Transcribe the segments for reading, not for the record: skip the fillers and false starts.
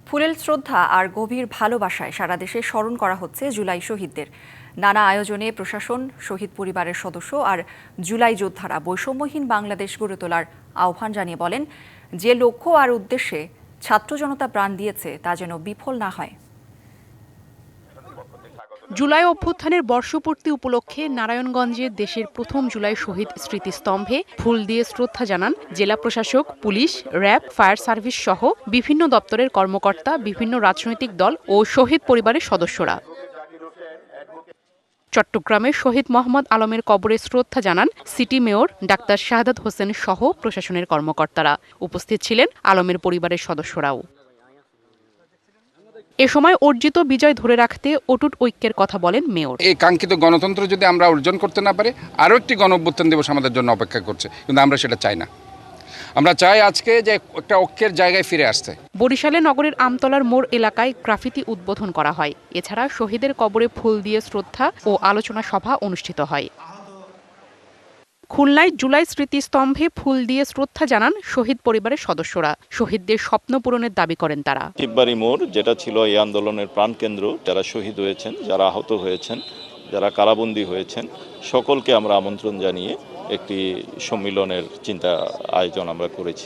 ফুলেল শ্রদ্ধা আর গভীর ভালোবাসায় সারা দেশে স্মরণ করা হচ্ছে জুলাই শহীদদের। নানা আয়োজনে প্রশাসন, শহীদ পরিবারের সদস্য আর জুলাই যোদ্ধারা বৈষম্যহীন বাংলাদেশ গড়ে তোলার আহ্বান জানিয়ে বলেন, যে লক্ষ্য আর উদ্দেশ্যে ছাত্র জনতা প্রাণ দিয়েছে তা যেন বিফল না হয়। জুলাই অভ্যুত্থানের বর্ষপূর্তি উপলক্ষে নারায়ণগঞ্জে দেশের প্রথম জুলাই শহীদ স্মৃতিস্তম্ভে ফুল দিয়ে শ্রদ্ধা জানান জেলা প্রশাসক, পুলিশ, র্যাব, ফায়ার সার্ভিস সহ বিভিন্ন দপ্তরের কর্মকর্তা, বিভিন্ন রাজনৈতিক দল ও শহীদ পরিবারের সদস্যরা। চট্টগ্রামের শহীদ মোহাম্মদ আলমের কবরে শ্রদ্ধা জানান city mayor doctor Shahadat Hossain সহ প্রশাসনের কর্মকর্তারা। উপস্থিত ছিলেন আলমের পরিবারের সদস্যরাও। এ সময় অর্জিত বিজয় ধরে রাখতে অটুট ঐক্যের কথা বলেন মেয়র। এই কাঙ্ক্ষিত গণতন্ত্র যদি আমরা অর্জন করতে না পারি, আরও একটি গণঅভ্যুত্থান দিবস আমাদের জন্য অপেক্ষা করছে, কিন্তু আমরা সেটা চাই না। আমরা চাই আজকে যে একটা ঐক্যের জায়গায় ফিরে আসতে। বরিশালে নগরের আমতলার মোড় এলাকায় গ্রাফিতি উদ্বোধন করা হয়। এছাড়া শহীদের কবরে ফুল দিয়ে শ্রদ্ধা ও আলোচনা সভা অনুষ্ঠিত হয়। খুলনায় জুলাই স্মৃতিস্তম্ভে ফুল দিয়ে শ্রদ্ধা জানান শহীদ পরিবারের সদস্যরা। শহীদদের স্বপ্ন পূরণের দাবি করেন তারা। শিববাড়ি মোড়, যেটা ছিল এই আন্দোলনের প্রাণকেন্দ্র, যারা শহীদ হয়েছেন, যারা আহত হয়েছেন, যারা কারাবন্দী হয়েছেন, সকলকে আমরা আমন্ত্রণ জানিয়ে একটি সম্মিলনের চিন্তা আয়োজন আমরা করেছি।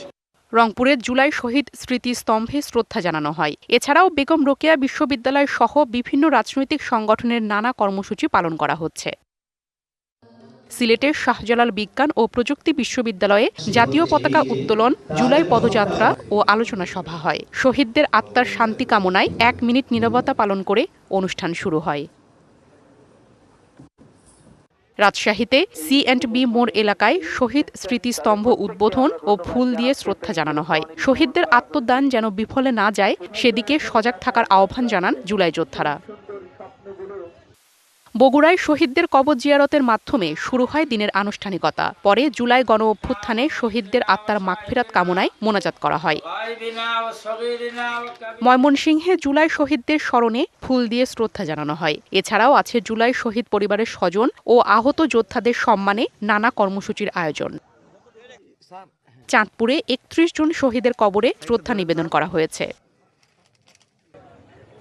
রংপুরের জুলাই শহীদ স্মৃতিস্তম্ভে শ্রদ্ধা জানানো হয়। এছাড়াও বেগম রোকেয়া বিশ্ববিদ্যালয় সহ বিভিন্ন রাজনৈতিক সংগঠনের নানা কর্মসূচি পালন করা হচ্ছে। সিলেটের শাহজালাল বিজ্ঞান ও প্রযুক্তি বিশ্ববিদ্যালয়ে জাতীয় পতাকা উত্তোলন, জুলাই পদযাত্রা ও আলোচনা সভা হয়। শহীদদের আত্মার শান্তি কামনায় 1 মিনিট নীরবতা পালন করে অনুষ্ঠান শুরু হয়। রাজশাহীতে সি&বি মোড় এলাকায় শহীদ স্মৃতিস্তম্ভ উদ্বোধন ও ফুল দিয়ে শ্রদ্ধা জানানো হয়। শহীদদের আত্মদান যেন বিফলে না যায় সেদিকে সজাগ থাকার আহ্বান জানান জুলাই যোদ্ধারা। বগুড়ায় শহীদদের কবর জিয়ারতের মাধ্যমে শুরু হয় দিনের আনুষ্ঠানিকতা। পরে জুলাই গণ অভ্যুত্থানে শহীদদের আত্মার মাগফিরাত কামনায় মোনাজাত করা হয়। ময়মনসিংহে জুলাই শহীদদের স্মরণে ফুল দিয়ে শ্রদ্ধা জানানো হয়। এছাড়াও আছে জুলাই শহীদ পরিবারের স্বজন ও আহত যোদ্ধাদের সম্মানে নানা কর্মসূচির আয়োজন। চাঁদপুরে 31 জন শহীদের কবরে শ্রদ্ধা নিবেদন করা হয়েছে।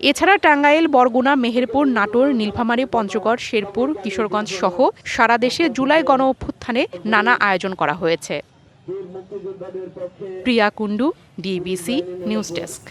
এছাড়া টাঙ্গাইল, বরগুনা, মেহেরপুর, নাটোর, নীলফামারী, পঞ্চগড়, শেরপুর, কিশোরগঞ্জ সহ সারা দেশে জুলাই গণ অভ্যুত্থানে নানা আয়োজন করা হয়েছে। প্রিয়া কুন্ডু, ডিবিসি নিউজ ডেস্ক।